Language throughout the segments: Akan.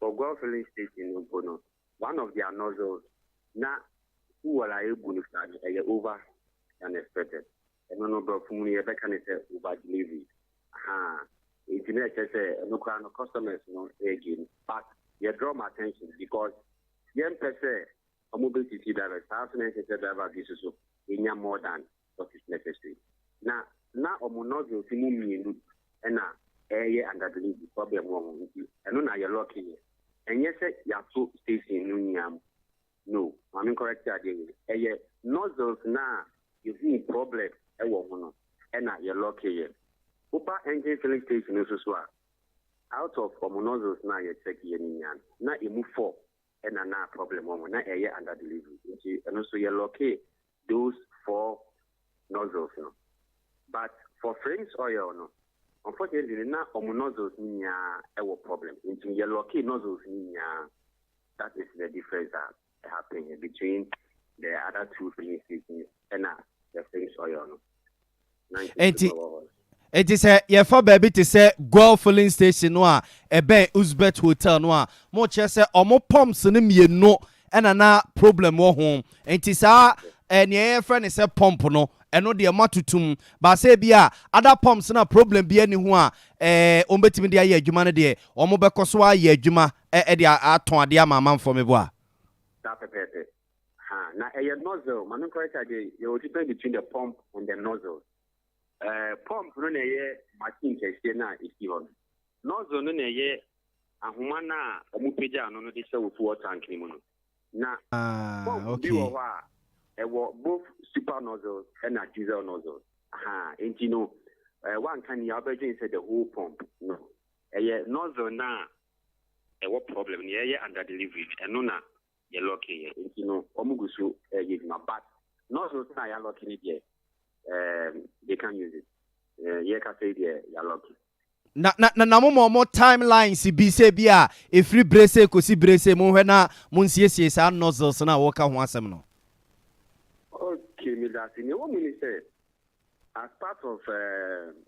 for ground filling station in Bono, one of their nozzles, now who are able to start over than expected. And no number of whom you can say over delivery. Internet says no kind of customers no again, but you draw my attention because young person a mobility driver, driver this is in more than what is necessary. Now omonozo simu and now air under the problem wrong and now you're lucky. And yes, you have to stay in no, I'm incorrect again. Nozzles now you see problem and now you're lucky. Upa engine filling station is as well. Out of nozzles now you check now you move for and now problem now air under delivery. And also you're lucky those 4 nozzles. No. But for frames oil, no. Unfortunately, now nozzles niya a problem. Into you're lucky nozzles niya. That is the difference that happening between the other 2 filling stations and the frames oil. No. It is a yefa baby to say Guelph filling station no a ebe Uzbek hotel no a mo che say omo pumps ne mienu ena na problem wo ho enti sa ne friend say pump no eno de matutum ba say bia other pumps na problem bia ni ho a ombetimi de aye adwuma ne de omo bekoso aye adwuma de aton ade amamanfo me bo a that perfect na nozzle man correct ade you difference between the pump and the nozzle. Pump no na ye machine kese na isi on nozzle no na ye ahoma na omupeja no de se wo water tank ni mu no na pump bi wo ha both super nozzles and diesel nozzles enti no one can you obtain say the whole pump no nozzle na what problem ye under delivery and no na ye lucky enti no omugusu ye ma but nozzle na ya lucky ni there. They can use it. Yeah, can say you're lucky. Na more timelines bi se bia e free brace kosi brace mo hwe na mo nsiesie sa nozzles na wo ka ho asem no. Okay, me that in what mean say as part of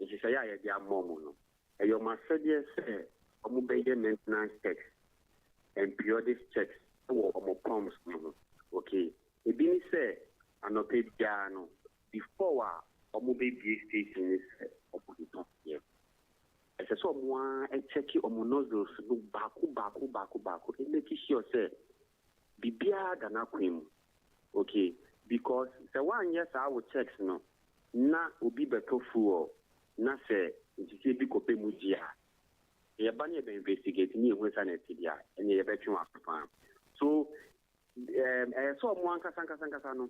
if you say ya dia mom no. E your Mercedes say omo be maintenance checks and periodic checks or omo pumps no. Okay. E bi ni say anope dia no before omo baby station is opposite here. As I saw one and check omo nozzles no baku and make sure say bibia than akwim. Okay, because the one yes I will check no na obi beto fuel na say ntisi bi kope mujia. E ba na be investigate ni ehwe sa na tidia and ye betwe afan. So so omo anka no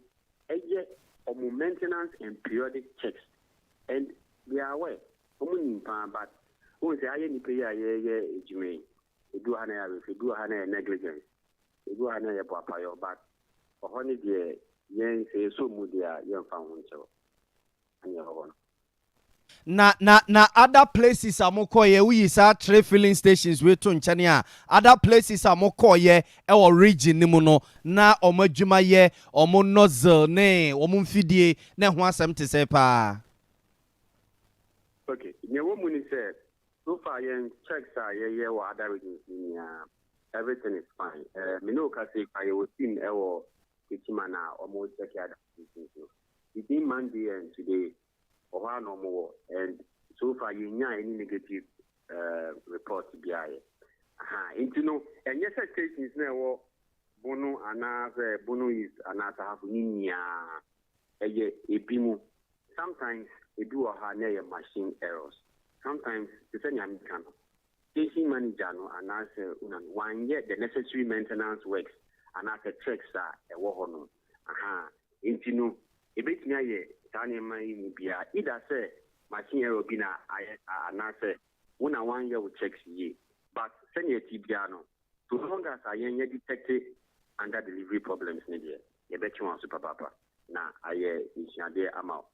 omo maintenance and periodic checks and they are aware omo nimpa but who say aye ni pay aye ejime edu hana ya edu hana negligence edu hana ya papa yo but ohoni de yen say so mu dia yen fa ho nchewo anya ho na other places amokoye we sa 3 filling stations we to nchane a other places amokoye e wo region ni mu no na omadwuma ye omo nozzle ne omo mfidie na ho asem te se pa. Okay, ne wo mu ni say so far yen checks are ye wa other regions ni everything is fine. Me no ka say kwa ye team e wo kichima na omo check other regions. Within Monday and today no more, and so far you know any negative report to be into no and yes stations now bono another bono is another half ninya a bimu sometimes they do a machine errors sometimes the same can station manager no and answer one year the necessary maintenance works and after checks are a war no into no a bit near either say machine error be na answer 1 year will check ye but send your tibiano so long as I detected under delivery problems near you bet you want super papa na aye ishade amount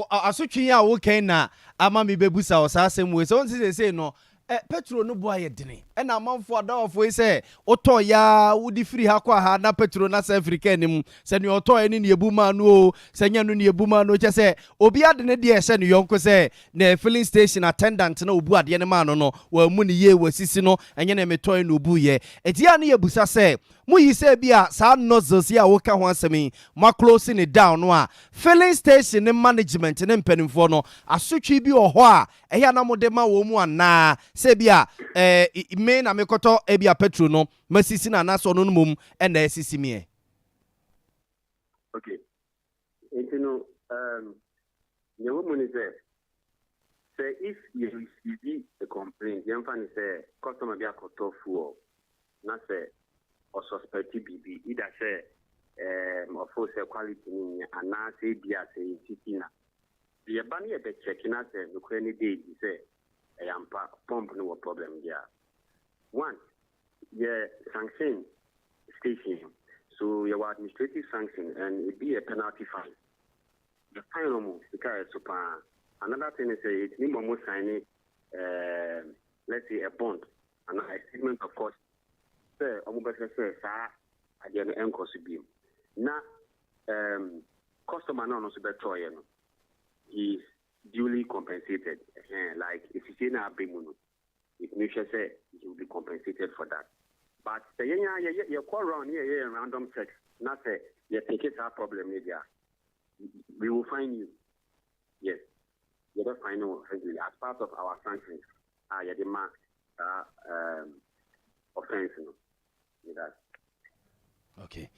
asotwe ya wo kan na ama me bebusa o sa asem we so nsi say no petrol no boa yedene e na amanfo adawfo say oto ya wudi free ha kwa ha na petrol na South Africa nim se ne oto ene ne ebuma no o se nya no ne ebuma no che se obi ade ne de se ne yonko se na filling station attendant na obu ade ne ma no wa mu ne ye wasisi no enye na meto no obu ye etia ne yebusa se mu yi se bia sa nozzles ya wo ka ho asemi ma closing it down no a filling station ne management ne mpanimfo no asotwe bi ho a eya na mo de ma wo mu ana se bia me na mekoto e bia petrol no masisi na na so no mum e na asisi me okay you know woman is there say if you receive a complaint you find say customer be akoto fuel na say or suspect BB either say of course quality ni ana say bia say titina the bani e be checking out no any day say pump no problem there one sanction station so your administrative sanction and it be a penalty fine the fine almost because super another thing is it need more signing let's say a bond and a statement of course say omubese say sa ade no enko so biem na customer no so beto ye no is duly compensated like if you say na abimu no it means say he will be compensated for that but the you call around here random checks not say you think it's a problem media we will find you yes you don't find no as part of our sanctions you demand offense no okay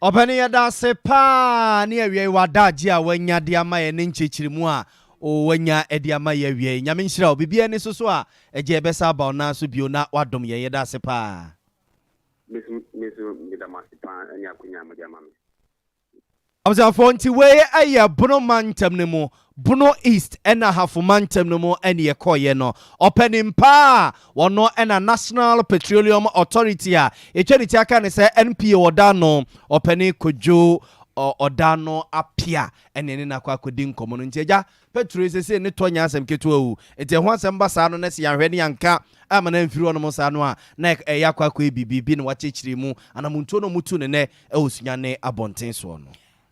Opening ya se pa ni awie wadaji a wanya de ama ye ne nchechirimu a o wanya edi ama ye awie nyame nhira obibia ne soso a eje besa ba ona so bio na wadom ye da se pa misu midamasi pa ani akunya mo de ama me Abzafo nti we aye bono mantam ne mu Bono East ena hafu mantam no mo ene yekoye no opening pa wono ena National Petroleum Authority a etweriti aka ne se NPA oda no opening kojo odano apia ene ne nakwa kodi nkomo no ntiaja petrol sese ne tonya asem keto awu ete ho asem basa no na se yanhwe ne yanka amana mfiri ono mo sa no a na yakwa kwa bibibi ne wachechiri mu anamuntu no mutu ne osunya ne abonten so no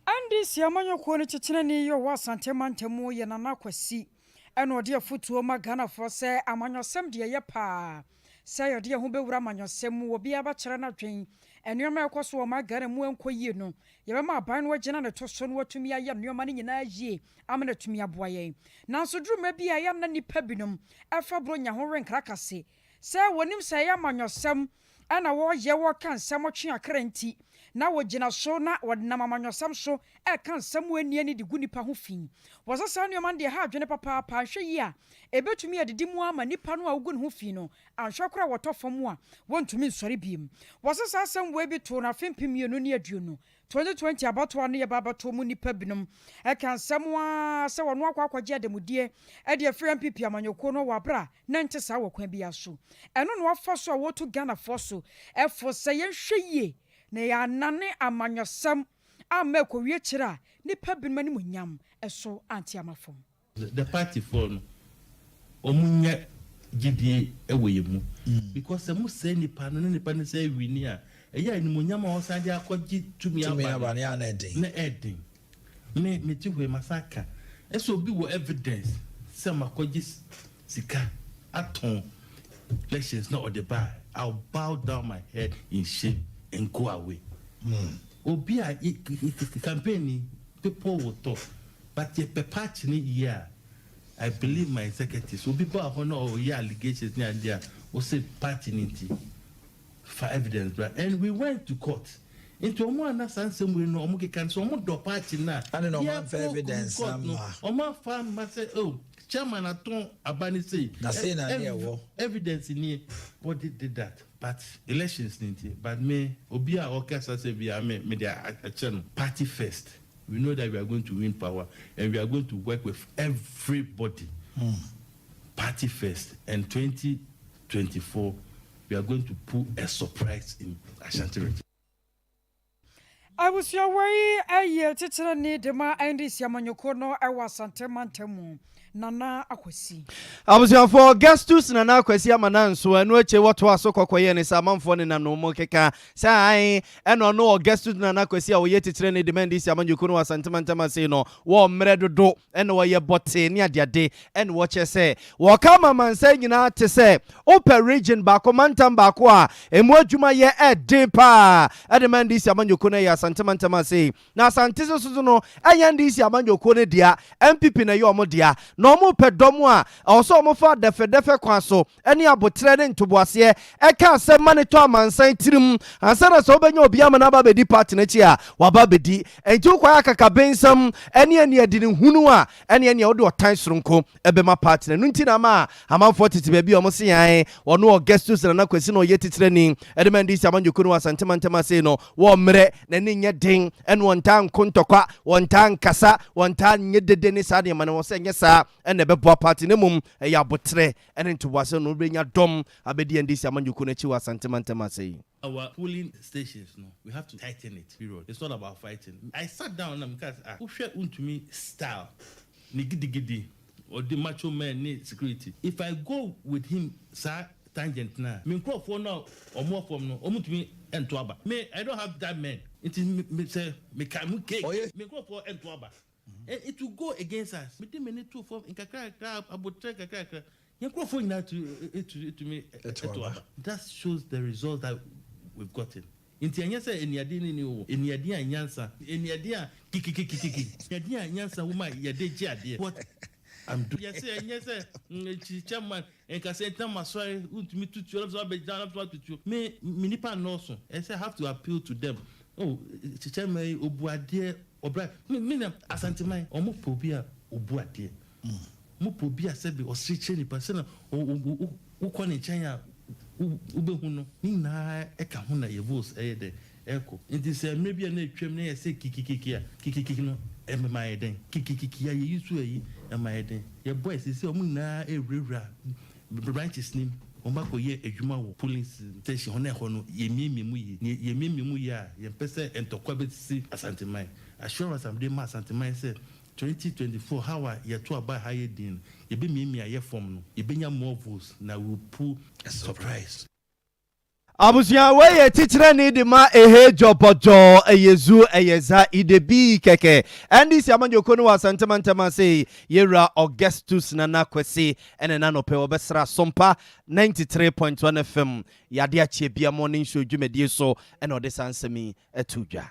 Andi siamanyo kuone chichine ni yo wasante mantemu ye nana kwasi eno ode afutuo magana fo se amanyosem de ye pa se yo de hu bewura amanyosem obi aba kire na dwen enuoma ekoso o magana mu enkoyie no ye be ma aban no wagina ne toso no watumi aye enuoma ne nyina yie amana tumi aboaye nanso druma bi aye na nipa binom efa bro nya ho renkrakase se wonim se ye amanyosem ana wo ye wo kan sem otwe akranti na wogina so na wodnam amanyosam so e kan sam wanie ni de gunipa ho fin wosasa nneoma de ha adwene papa pa hwe yi a ebetumi adidi mu ama nipa no a wogu ne ho fin no anhwe kora wotofam a wontumi nsori biem wosasa sam we bi to na fempim ye no ne aduonu 2020 abato ane ye babato mu nipa binom e kan sam a se wono akwaje adamudie e de frem pipi amanyoko no wabra na nte sa wokwan bia so eno no afa so a wotu Ghana fo so e fo se ye hwe yi ne ya nane amanyosam ameko wie kira nipa binma ni munyam eso anti amafom the party for no omunya gidie eweyemu because se mu se nipa no nipa ne se wini a eya ni munyam a osade akogye tumi aba na edin me tiwe masaka eso bi wo evidence se makogye sika aton elections not on the bar I'll bow down my head in shame and go away. Obi a campaign people will talk, but the party year, I believe my executives will be bought on all year allegations near there. We say party for evidence, right? And we went to court. Into one answer we know we can so much do party now. I don't know for evidence. Oma farm must say, oh, chairman aton abani say. Evidence in here. What did that? But elections need but me obia okasa say be me their party first. We know that we are going to win power and we are going to work with everybody. Party first. And 2024 we are going to put a surprise in Ashanti region. I was your way a year titira ni de ma indi siamanyoko no I was sante mantemu Nana Akwesi. For Gastus Nana Kwesi Amananso and which what was so cocoy and some for no mokeka. Say, and no Gastus Nana Kwesi or yet train the demand this Yaman Yukuno Santamantama say no, war mredo do and why your botte near their day and what you say. Wakama man saying out to say, Open region Bakomantam Bakwa, and what Juma ye at depa. Ademand this Yaman Yukuna Santamantama say. Now Santiso Suzuno, and this Yaman Yukune dia, and Pipina Yomodia. No more pedomwa, also more for the Fedefe Quaso, any abotrade to Boakye, a can't send money to a man saying Trim, and said us open your Biamanaba Bedi partnership, Wababedi, and two Quaka Bensam, any didn't Hunua, any other times runko, Ebema partner, Nuntinama, Amam 40 baby almost or no Gestus and Aquasino yet training, Edmundis Aman Yukuna Santamantamaseno, one mere, Nenia ding, and one time Kuntokwa, one time Casa, one time Yed Dennis Adiam, and was saying yes, sir. And the Bebo party nemum, a yabotre, and into was no bring a dom, Abedi and this Yaman Yukunechi was Santamantamasi. Our polling stations, no, we have to tighten it, period. It's not about fighting. I sat down and because who share to me style, nigidi or the macho man need security. If I go with him, sir, tangent now, me call for now or more from no, to me and Tuaba. Me, I don't have that man. It is me say me can cake. Me call for and Tuaba. And it will go against us. Me didn't need to form in kakra about kakra. You go for now to me. That shows the result that we've gotten. Inti anyasa eniadini ni eniadia anyansa eniadia kiki eniadia anyansa uma yadeji ade. What I'm doing. Yes, chairman and can say time sorry me to you. Me nipa no so. I say have to appeal to them. Oh, chairman obuade obra me na asantemai omo pobia obuade. Mo pobia sebe osriche ni person o kone chanya ube huno ni na eka ho na yevos de eko nti se maybe na twem na yese kiki no emma eden kiki ya yisu ayi emma eden ye boys se o mu na ewura branches nim omba ko ye adwuma wo police station hono ho no ye miemimu ya ye pese entokwa betisi asantemai assurance am dey ma asantemai say 2024 how you to about higher din you be me aye form no you benya more votes na we pull a surprise. Abusia we teacher need ma jobojo eyezu eyeza idebi keke and this yaman yokono wa santamantama say yera Augustus Nana Kwesi ene nanope obesra Sompa 93.1 FM Adea Akye Abia morning show dwumedie so ene odesansemi etudwa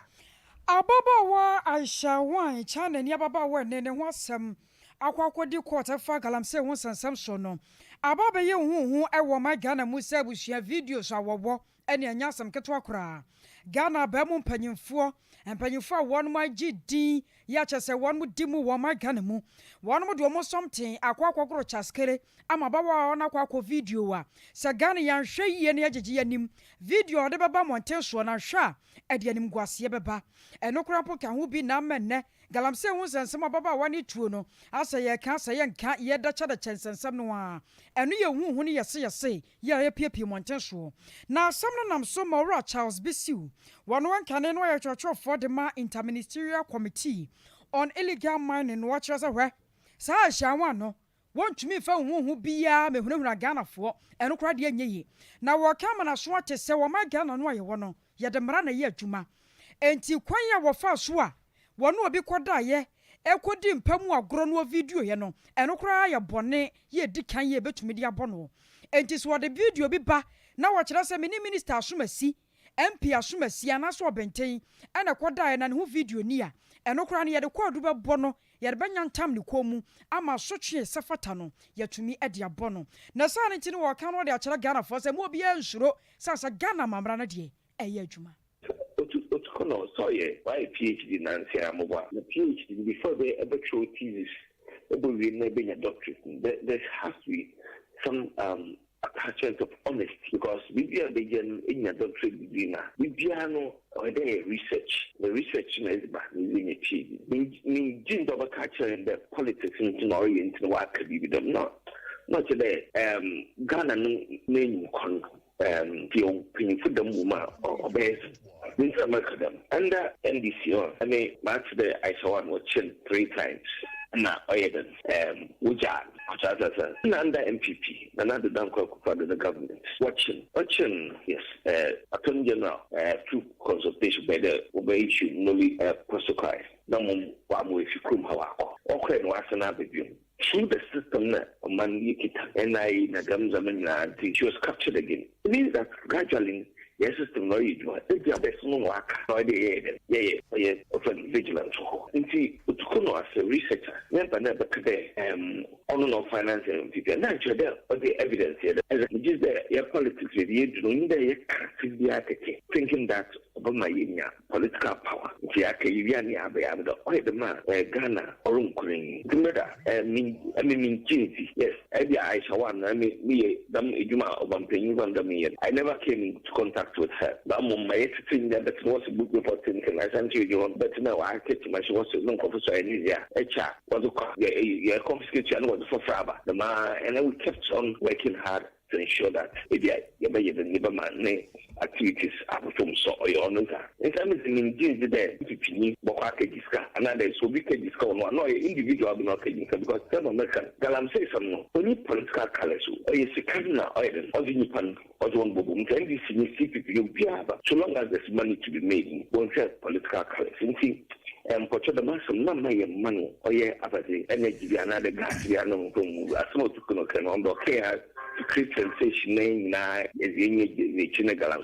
Ababa wa Aisha wan chana ni ababa wa nene ho asem akwakodi quarter fa galamse ho sansam so no ababa ye hu ewo ma Ghana musa bushia videos awowo ene anyasam ketwa kura Ghana ba mu mpanyimfo won ma gidi ya chese won mu dimu wo ma Ghana mu won mu de omo something akwakokoro chaskere ama baba wa na kwakọ video wa se Ghana ya hwe yie ne agege yanim video de baba monten so na hwa ade anim gwase beba enokura po ka ho bi na menne galamse hu sensem baba wa ni tuo no asa ye ka asa ye nka ye da cha da chensensem no a eno ye hu ne yese ye piepie monten so na asam no nam so ma Charles Bisiu wano ankane no ye chocho for the interministerial committee on illegal mining watch as a we sa ahyanwa no wontumi fa hu bia mehunahuna Ghana fo eno kra de anyeyi na wo kama na so ate se wo ma Ghana no aye wo no ye de mra na ye adwuma enti kwan ya wo fa so a wono obi koda ye ekodi mpamu agoro no video ye no eno kra ya bone ye dikan ye betumi de abono enti so de video bi ba na wo kira se minister asomasi MP asomasi ana so obenten ena koda ye na ne ho video ni a eno kra ne ye de kwadu be bono ye de banya ntam ne komu ama sotwe sefata no yatumi ade abono na sa ne nti ne wo kan wo de akira Ghana fo se mo bi ensuro sa Ghana mamra na de eye adwuma no, sorry, why PhD Nancy Amoba? The PhD before they ever throw thesis, we never a doctorate. There has to be some attachment of honesty because we are beginning in a doctorate degree now. We are no research. The research is about using a PhD. We didn't overcapture in the politics and orient in what could be with them. Not today. Ghana name the painful the woman or base. And NDC, I mean, match the I saw one watching 3 times. na oyeden wuja achasa na under MPP na the danko for the government watching yes attorney general through consultation by the issue newly protocol na mo wa mo efikum hawako okwe no asana bebium through the system na man yikita NI na gamzamen na she was captured again. It means that gradually the system no you do it be best no work no dey often vigilant nti utukono as a researcher never today no finance and people na there the evidence here just there your politics with you doing the thinking that about my political power nti akayiya ni abia the man Ghana orunkurin dimeda mean yes Aisha one me dam ejuma obampenyu me I never came into contact with her but my thing that was a book report and I sent you but now I catch my she was no professor India HR was a confiscate and was for Fraba the man and then we kept on working hard to ensure that the man activities are performed so or honor. In some means there Boakye disca another so we can discover no individual not because some American Galam say some no only political colors or is a cardinal oil or the Nipan or one boom can be significant so long as there's money to be made won't have political colors. Portrait the man some money or energy another gas we are known from a small to on the care to create sensation na is the Chinagalan.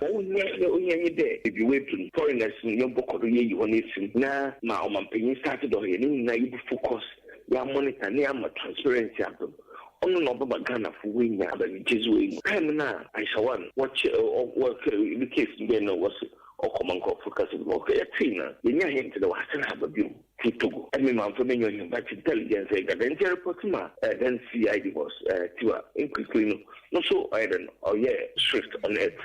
If you wait to foreigners in your book or you want it na ma Omanhene started or you focus your monitor near my transparency happen. No Ghana for winning the Jesuit. I'm now I shall one watch or work in the case then was or common focus of work a trainer. You near him to the Western Harbour View. Togo. I mean, I'm familiar with intelligence. Then report then CID was to quickly no so I don't strict on it.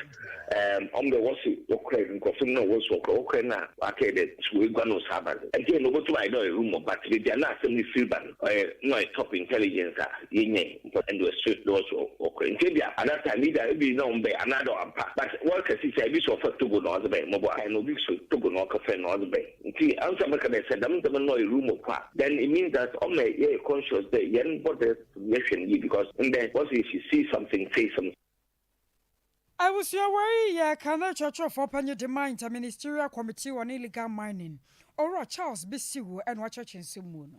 On the was okay, no was okay now. Okay, that we got no Sabbath. Again, over to I know a room, but they are not simply freeban no top intelligence. And the strict laws okay. At that time, either be known by another but what can see, I wish of Togo no other bay, mobile, I know we should Togo no cafe no other bay. See, answer said, no room of then it means that on the conscious day, you haven't got the reaction because and then once if you see something, say something. I was your way, can I church of open the mind a ministerial committee on illegal mining. Or Charles Bisiwu and watch in Simun.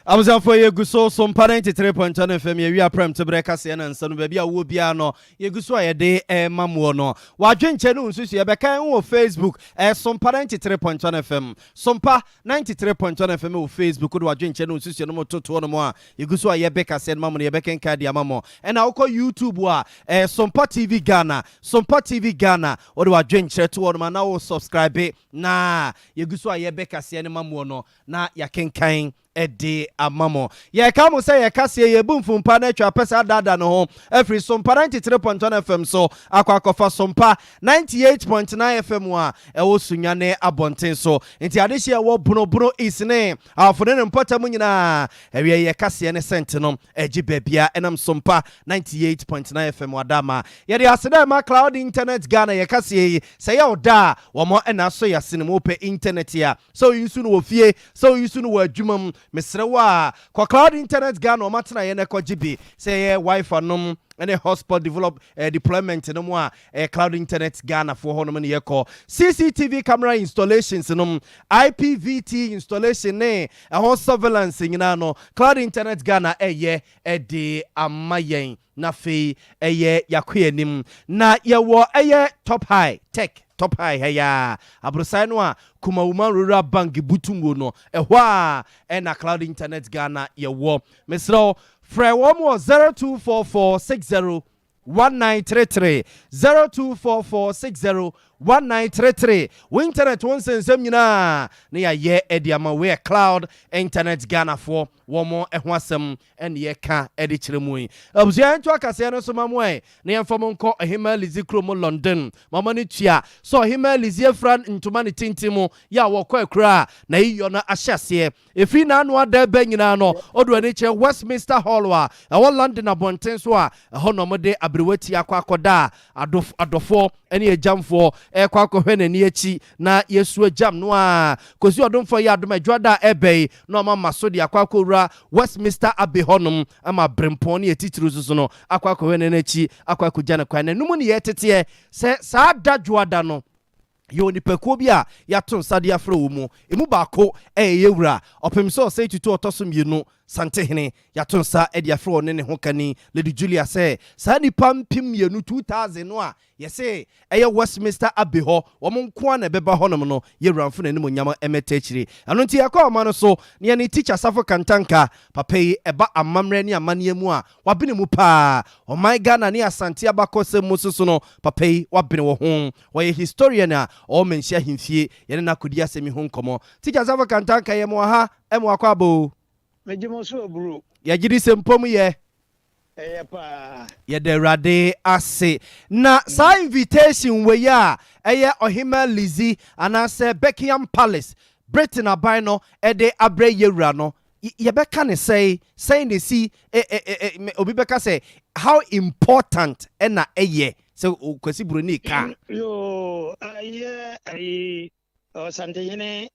I was out for you, Guso, some parent 3.1 FM. We are prem to break us and son baby. I will be no. You go so a day, Mamuano. Watching channel, Susie, a back on Facebook as some parent 3.1 FM. Sompa 93.1 FM on Facebook. Could watching channel, Susie, no more to more. You go so a Becca said, Mamma, Becca and Cadia Mamo. And I'll call YouTube, Sompa TV Ghana, Sompa TV Ghana, or watching chat to one man. Now subscribe. Nah, you go so a Becca. Mamuono na yakenkan ede amamo ye ka mo say ye kase ye bumfum pa na atwa pesa dada no ho every Sompa 93.1 FM so akwakofa Sompa 98.9 FM a ewo sunyane abonten so enti adehye wo bonobono isne afone ne mpota mu nyina ewe ye kase ne sent no eji babia enam Sompa 98.9 FM wadama ye de aseda ma cloud internet Ghana ye kase say ye oda wo mo ena so ya sinimo pe internet ya so yusu no ofie so yusu no adwumam mesrewa kwa cloud internet Ghana o matena ye ne ko GB say ye wifi nom any hotspot deployment no more cloud internet Ghana for hono ne yeko CCTV camera installations no IPVT installation ne ho surveillance nyina no cloud internet Ghana eye de amayen na fe eye yakoyanim na yewo eye top high tech top high heya abrosai no a kuma woman rural bank butumwo no ehwa na cloud internet Ghana yewo mesro Frey one more 0244601933 0244601933 internet one sensem nyina na ya ye ediama we cloud internet Ghana for one more ehwasem en ye ka edi kiremu abuzia nto akase no so mamwe na yemfom nko ehima lizi kromo London mama ni tua so ehima lizi efran ntoma ni tintimu ya wokọ akura na yiyo na ahyase efi na anu ada ba nyina no odo ani che Westminster Hall wa London abonten so a hono mode abrewati akwakoda adofo ene ejamfo kwakwohwe nani echi na yesu ejam no a kosi odomfo ya adom adwada ebei no mama so de akwakowura Westminster Abihonum ama brempon ne etitiri susu no akwakwohwe nani echi akwakogya ne kwan nanu mu ne yetete se saa dadwada no yo nipakuo bi a yato sade afra wo mu emu baako yewura opemso say tutu otoso mienu santehene yato nsa de afra ne ho kani Lady Julia say sa nipa mpim mienu 2000 no a yese Westminster Abiho wo mo nko na beba honom no yewura mfo nanim nyama emeta chire ano nti yakọ ma no so ne ne teacher safo kantanka papa yi eba amamre ne amane mu a wabene mu pa o my Ghana ne asante abakose mu soso no papa yi wabene wo ho wo ye historian a o menhia himfie ye na kodi asemi ho nkomo teacher safo kantanka ye mo ha emo akwa abo mejimo so bro ya gidi sempom ye pa ye de rade ase na sa invitation we ya Ohima Lizzie anase Buckingham Palace Britain abai no de abre yewura no ye beka ne say ne si obi beka say how important na so kwesi broni ka yo o santene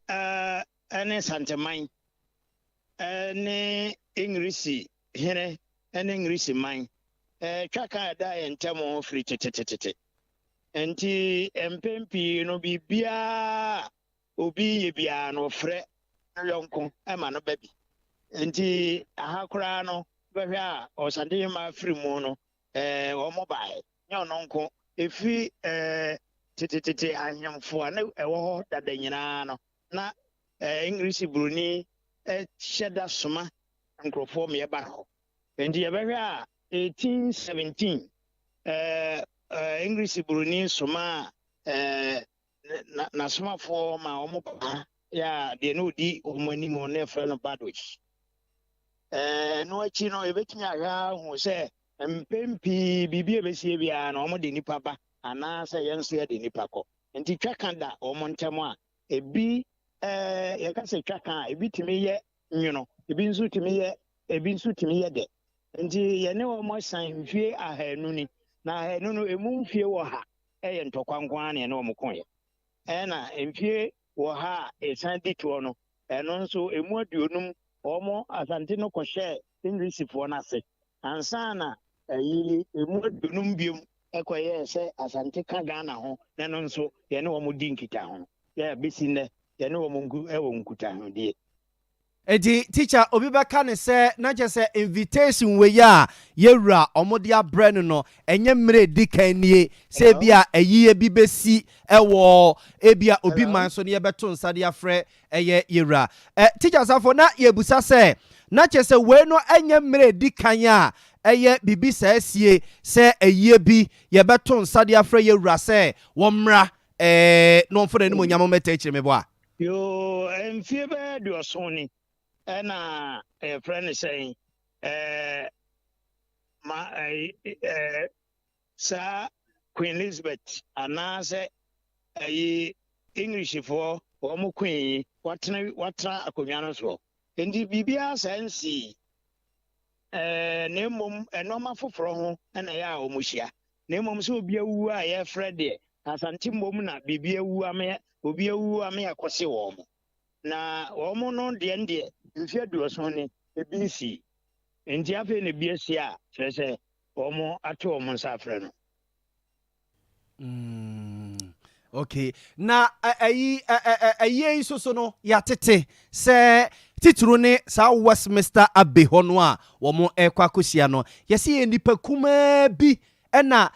ane santeman ane English here ane English man twaka da entemo free tete enti empempi no bibia obi ye bia no frɛ yonko ema no baby enti aha kura no behwe a o santene ma free mu no o mobile nya no nko efi tete anyamfo na ewo dada nyina no na English bruni sheda soma nkrofo me ba ho endi ye behwe a 1817 English bruni soma na soma fo ma omo pa ya de no di omani mo ne fra no badwich no achi no ebetimi aga hu se mpempi bibie besie bia na omo de nipa ba ana se yenso ye de nipa ko enti twakanda omo ntemo a ebi ye ka se twaka ebi timi ye nwono ebi nso timi ye de enti ye ne omo san mfie ahanu ni na ahanu no emu mfie wo ha eye ntokwankwa na ye ne omo kon ye na mfie wo ha esan dituo no eno nso emu aduonum omo asante no ko share English fo na se ansana emu aduonum biom ekoye se asante ka Ghana ho na no nso ye ne omo di nkita ho ya besi ne ye ne omo ngu ewo nkuta ho die edi teacher obi beka ne se na je se invitation we ya yewura omode abrɛ no enye mre dikan nie se bia ayiye bi besi ewo ebia obi man so ne yebeto nsade afrɛ yewura teacher safo na yebusa se na che se we no enye mre dikan a bibi sa sie se ayiye bi yebeto nsade afrɛ yewura se womra no mfo nanim nyamo meta chire mebo a yo emfie be do so ni na friend saying sa Queen Elizabeth anase English for omo queen watra akonwa no so endi bibia sensi nemom enoma foforo ho na ya omuhia nemom so obi awu a ye frede asante mom na bibia awu ame obi awu ame akose wo mo na omo no de mfie duoso ne ebisi enti afi ne biesi a sese omo ato omo nsafre no okay na ayi so no ya tete se tituru ne sa Westminster Abiho no a wo mo ekwakosia no yesi nipa kuma bi ena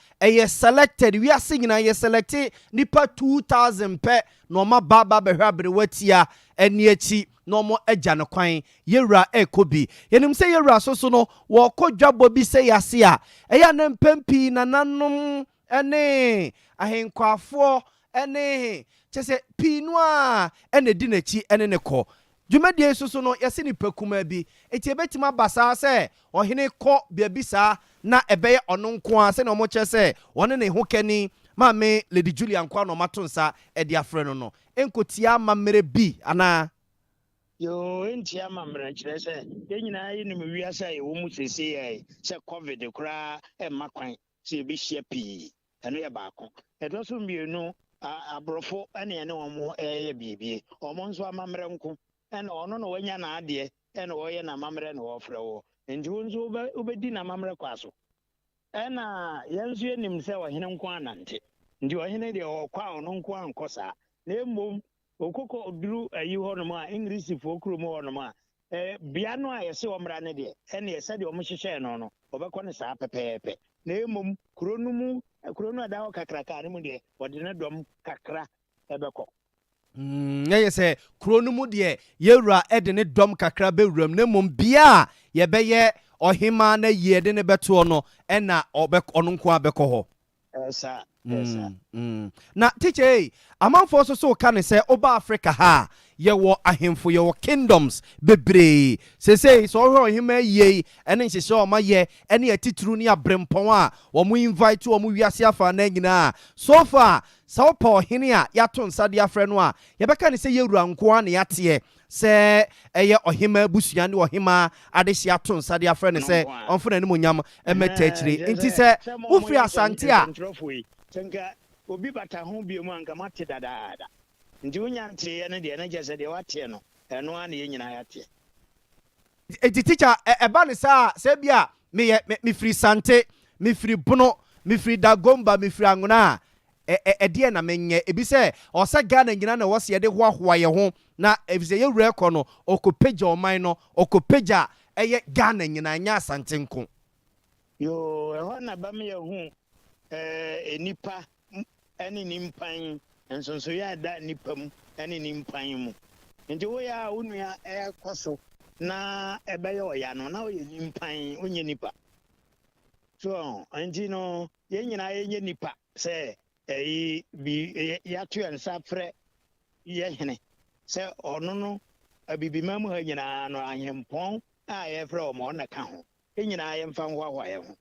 selected we are singing na selected nipa 2000 pe no ma baba behwa brewatia eni echi no mo agya no kwan yewura ekobi yenim se yewura so no wo kodwabo bi se yase a eya ne mpempi nananom ene ahenkwafo ene chese pinu a ene di nachi ene ne ko dwumadie so no yase ni pakuma bi eti ebetima basa se ohene ko bia bisa na ebeye ono nko a se na omo chese wone ne ho kani ma me Lady Julia nkwa no matonsa e dia frɛ no enkotia mamere bi ana Yo, intia mamra chese. Yenina yini mwiasa ye umu sisi ye. Se COVID kura makwan. Se bishia pi. Eno ya bako. Eto sumbienu abrofo ene omo ye bibi. Omo nso amamra nko. Ene ono no wanya na ade. Ene oye na mamra na ofre wo. Nti nso ubedi na mamra kwaso. Ena yenso yenim se ohene nko anante. Nti ohene de okwa ono nko ankosa. Na emom okoko oduru ayi hono ma English fo kuro mo hono ma bia no a yese omra ne de ene yese de omhyehyɛ no no obekɔ ne saa pepepe na emom kuro no ada ho kakra ka ne mu de wɔde ne dɔm kakra ebekɔ yese kuro no mu de yewura ede ne dɔm kakra bewuram na emom bia yebɛyɛ ɔhema na yede ne beto no ɛna ɔbɛkɔ no nko abɛkɔ hɔ esa na teacher amanfo so ka ne sɛ oba Africa ha yɛwɔ ahemfo yɛwɔ kingdoms bebree sesei so hɔ hima yie ɛne nhyehyɛ ɔma yɛ ɛne atituru ne abrempɔn a wɔn invite wɔn wiase afa na nyinaa so far sɛ ɔpɔ ɔhene a yɛato nsa de afrɛ no a yɛbɛka ne sɛ yɛwura nkoa ne yɛateɛ sɛ ɛyɛ ɔhema busua ne ɔhema adehye ato nsa de afrɛ ne sɛ ɔmfo na ne monyam ɛmɛta akyire nti sɛ wofiri asante a senka obi bata ho bi mu anka mate dadaada nti wonya nte ne de na gye sɛ de wate no ɛno a ne nyina yate enti teacher ɛba ne saa sɛ bia me firi sante me firi bono me firi dagomba me firi angona ɛdeɛ na menyɛ ebi sɛ ɔsɛ Ghana nyina na wɔse yɛde hoahoa yɛ ho na ebise yɛwura kɔ no okopagya ɔman no okopagya ɛyɛ Ghana nyina nya asante nko yo ɛhɔ na ba me yɛ hu enipa ene nimpan nsonso ya da nipa mu ene nimpan mu nti wo ya onua ekoso na ebeye oya no na oye nimpan onye nipa so nti no ye nyina ye nipa se bi ya tu ensa frɛ ye hene se ono no abibima mu ha nyina no ahempɔn a ye frɛ o mo na ka ho ye nyina ye mfa ho ahwa ye ho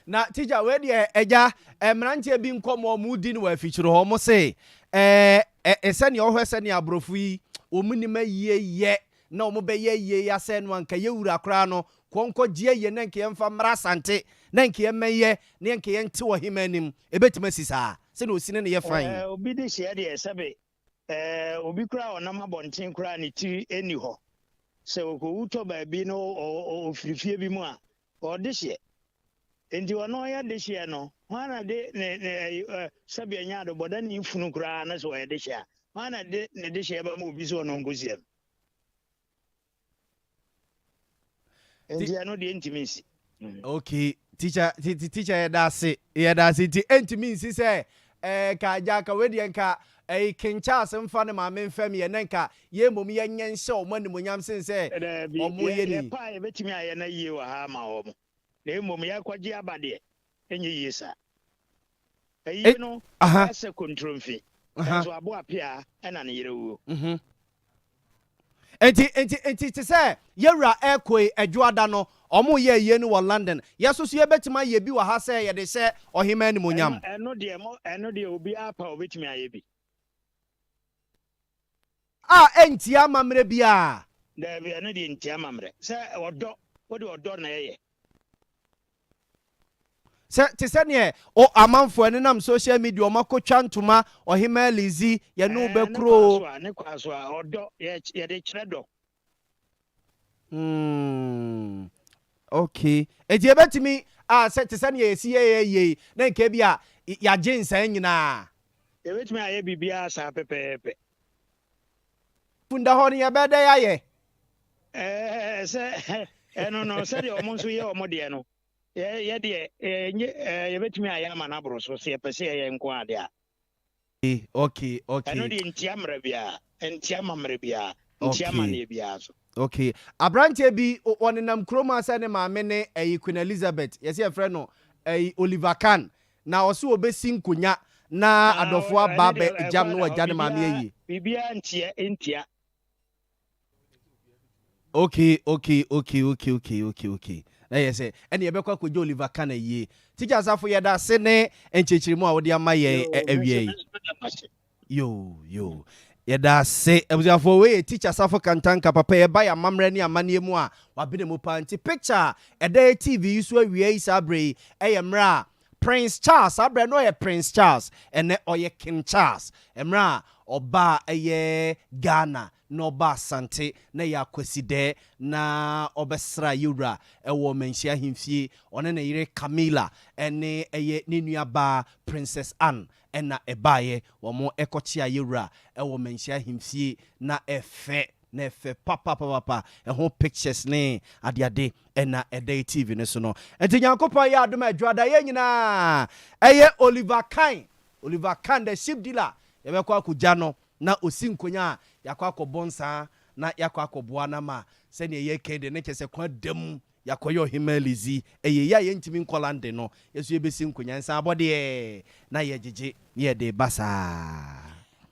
na teacher we de eja mrantie bi nkomo mu di no afikyiro ho mo se ese ne ohwe se ne abrofu yi omunima yeye na omo be yeye ya se no anka yewura kra no konko gie ye na nka yemfa mra sante na nka yemeye na nka yente wo hemanim ebetima sisa se no osine ne ye fan obi de hye de sebe obi kra onam abonten kra ne ti eni ho se okowuto ba bi no ofirifie bi mu a ode hye enti ono ya de hye no wana de ne sabe anya do boda ni funu kra na so ya de hye wana de ne de hye ba mu obi so no ngoziem enti ano de intimacy okay teacher ya dase ti intimacy say ka ja ka we de nka kencha asemfa ne ma memfam ye nanka ye mom ye nyenhye o manimonyam sense o mo ye ni pa ye betimi aye na yie wa ha ma o mo na mom ya kwaji abade enye yesa ayi no ase control fi so abo apia na ne yere wo enti te se yewura ekoi adwoada no omo ye ye ni wo London yesoso ye betima ye bi wa ha se ye de se ohima ni monyam eno de obi apa obetimi aye bi enti amamre bia da bi eno de enti amamre se odo odi odo na ye te se ne o amanfo ne nam social media o makotwa ntoma ohima lizi ye no bekro ne kwaso odo ye de kyerɛ okay enti ebetimi se te se ne ye si ye na nke bia ya jensan nyina ebetimi aye bibia sa pepepe funda ho ne ye bede ya ye se no se de omonso ye omode no ye de ye betimi aye ama na bro so se pese ye nko ade a okay eno de ntiamre bia ntiamamre bia ntiamane bia so okay abrantie bi onenam kroma asa ne maame ne Queen Elizabeth yesi e frɛ no Oliver Kahn na ɔso obesi nkonya na adofo aba be jam no agya ne maame ayi bibia ntia okay yes ene yebekwa akɔgye Oliver Kahn ayi teacher asafo yeda se ne enchechirimu a wode ama ye awie yo Yeda se ebusiafo we teacher Safo Kantanka papa ye ba ya mamre ni amane mu a wabene mu panti picture Adea TV so awie isa abre eyemra Prince Charles abre no ye Prince Charles ene oye King Charles emra oba eye Ghana no ba sante na ya kwaside na obesra yura ewo menhia himfie one na yire Camilla ene eye ne nuaba Princess Anne ena ebaye womo ekochia yura ewo menhia himfie na efe papa ho pictures ne adeade ena Adea TV ne so no enti nyankopon ya adom adwada ye nyina eye Oliver Khan the ship dealer yebekwa akugya no na osinkonya yakwa akobonsa na yakwa akoboa na ma se ne ye kede ne kese kwa dem yakoyo himelizi eye ya ye ntimi nkolande no yesu yebesi nkonya nsa abode na ye gege ye de basa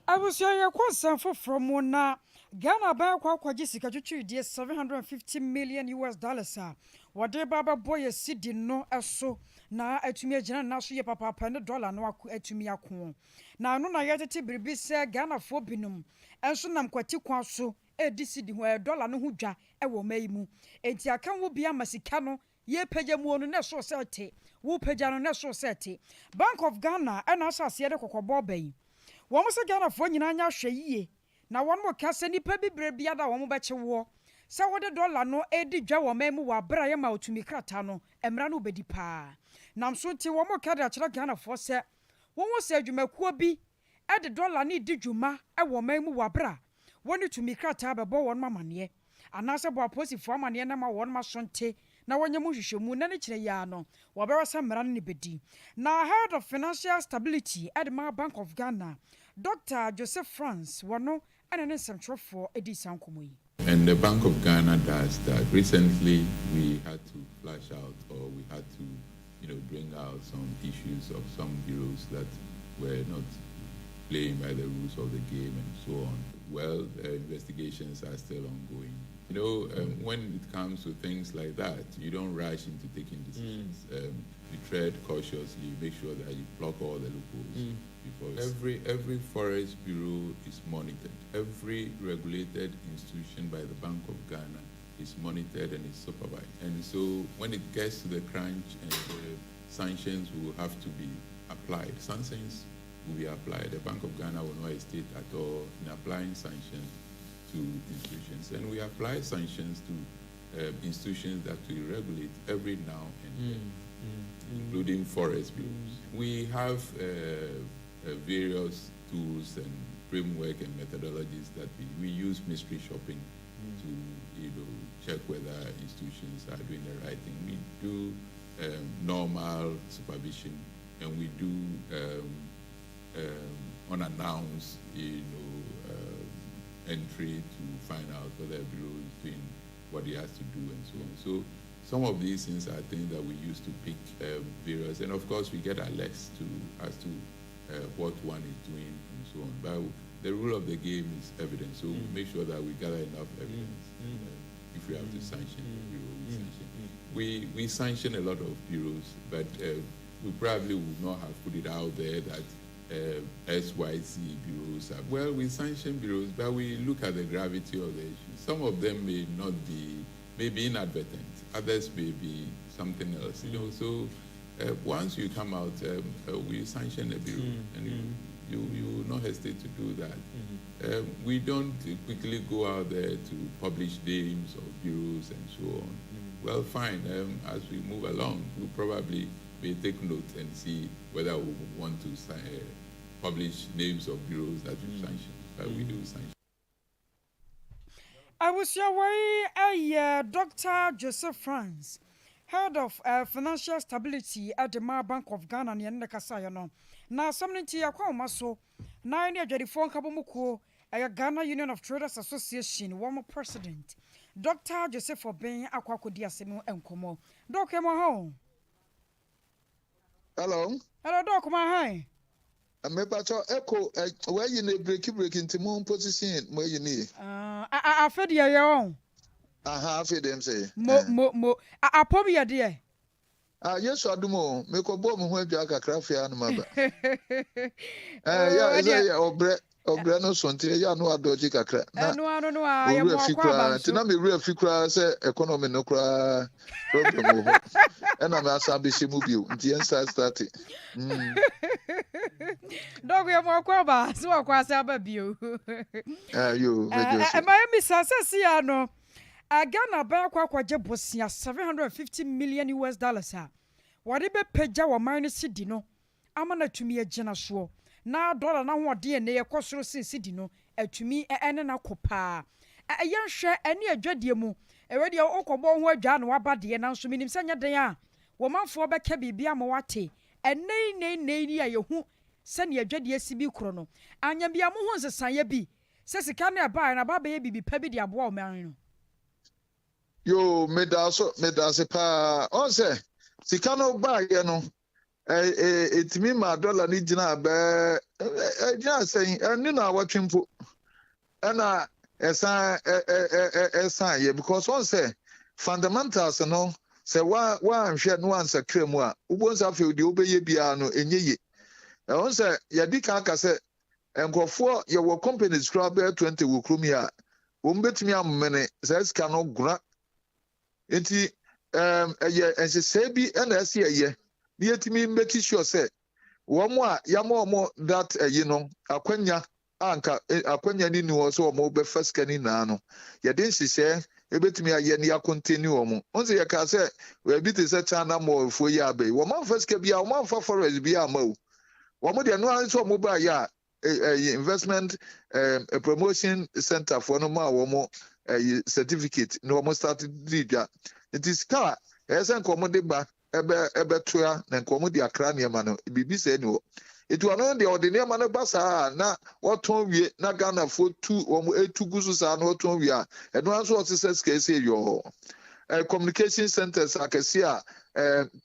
abusia ye konsan foforo na Ghana ba kwa kwaji sika twitwi die $750 million a wode baba boy sidi no eso na atumi agina na so ye papa ne dollar no atumi ako na no na ye tete biribi se Ghana fo binum enso nam kwati kwa so edi sidi ho dollar no ho dwa ewo mai mu enti aka wo bia masika no ye pagya mu onu na so sete wo pagya no na so sete Bank of Ghana na asase ye de kokobo bai wo mo se Ghana fo nyina nya hwe yiye na won mo kase nipa bibre bia da wo mo beche wo se wo de dollar no edi dwa wo memu wa bra ye ma otumi krata no emra no bedi pa nam so ti wo mo ka da kira Ghana fo se wo wo se adwumakuo bi e de dollar ni di dwuma e wo memu wa bra woni tumi krata bebo won mamane anase bo aposifo amane na ma won ma sonte na wonye mu hwehwemu na ne kire ya no wo be wasa mra no bedi na head of financial stability at the Bank of Ghana Dr. Joseph France wono and the Bank of Ghana does that. Recently, we had to flash out, or we had to, bring out some issues of some bureaus that were not playing by the rules of the game and so on. Well, investigations are still ongoing. When it comes to things like that, you don't rush into taking decisions. You tread cautiously, make sure that you block all the loopholes. Because every forest bureau is monitored. Every regulated institution by the Bank of Ghana is monitored and is supervised. And so when it gets to the crunch and the sanctions will have to be applied, sanctions will be applied. The Bank of Ghana will not hesitate at all in applying sanctions to institutions. And we apply sanctions to institutions that we regulate every now and then, including forest bureaus. We have various tools and framework and methodologies that we use mystery shopping to check whether institutions are doing the right thing. We do normal supervision, and we do unannounced entry to find out whether a bureau is doing what it has to do and so on. So some of these things are things that we use to pick various, and of course we get alerts as to what one is doing and so on. But the rule of the game is evidence, so we make sure that we gather enough evidence. If we have to sanction a bureau, we sanction a lot of bureaus, but we probably would not have put it out there that SYC bureaus are. Well, we sanction bureaus, but we look at the gravity of the issue. Some of them may not be, maybe inadvertent. Others may be something else. So once you come out, we sanction a bureau, and you will not hesitate to do that. We don't quickly go out there to publish names of bureaus and so on. Well, fine. As we move along, we'll probably may take note and see whether we want to publish names of bureaus that we sanction. But we do sanction. I was your way, Dr. Joseph France, head of financial stability at the Bank of Ghana and the Kasayano. Now, something to your call, so 9 years, the phone Kabumuko, a Ghana Union of Traders Association, one more president, Dr. Joseph Obeng Akwakodia Semu and Komo. Doc, am home? Hello, Doc, my hi. I'm about to echo where you need breaking to moon position where you need. I fed your own. I have it, them say. Mo, I probably a dear. Yes, I do more. Make a bomb when you are a craft and mother. Obrano sonti ya no adoji kakra. No I am more fikra. Tina me real fikra say economy no kra problem ho. And I'm asa be shimu bi nti ensa start. Dog ya mo kwaba so akwasa aba bio. You Miami sasasi ya no. Ghana ba akwaje bosia $750 million ha. Wade be peja wo man sidi no. Ama na tumi agina so. Na dollar na ho de ne yekosoro sidi no. Atumi ene na kopa. Yenhwe ene adwadie mu. Ewedi okobo ho adwa na waba de na nso minim sanya den a. Wo manfo beka bibia ma wate. Ene ni ya yehu sane adwadie sibi kro no. Anya bia mo ho nsesanya bi. Se sika na ba na baba ye bibi pa bi de aboa o man no. Yo, medase pa. On say, sika no bag no. Etimi ma dollar ni gina be gina say ni na watwempo. Na esan ye because on say fundamentals no say wa nhwe no answer kremu a ubonsa fe de obeye bia no enyeye. On say ye di ka say enkofo ye wo companies kra be 20 wo krumi a wo mbetimi amene say sika no gura. Enti ense bi na ase ye ni etimi make sure say wo mo a ya mo that akwanya anka akwanya ni wo so mo be first kani na no ye den hihye ebetimi aye ni continue wo mo onse ye ka say we bi te say chana mo fo ya abai wo man first ka bia wo man fa forest bia ma wo mo de no an so mo ba ya investment a promotion center for no ma wo mo certificate no mo start didwa it is car esen komo de ba ebe toa na komo de akra ne ma no bibi se ni wo etu ano de ordinary ma no basa na woton wie na Ghana for two wo etu gusu sa na woton wie a eno anso otse skese yo communication centers akese a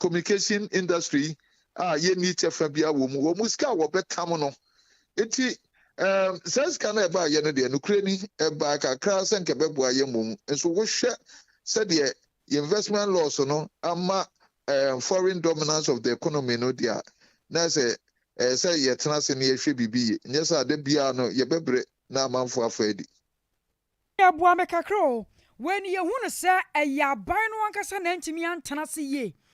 communication industry ye ni chefa bia wo mu ska wo betam no eti sense can eba ye no de no kreni eba kakra senke beboa ye mum enso wo hwe said the investment loss no ama foreign dominance of the economy no dia na say ye tenase ne ye hwe bibi nye sa de bia no ye bebre na amanfo afadi ya bua me kakro when ye hu no say eya ban no ankasa na ntimi antenase ye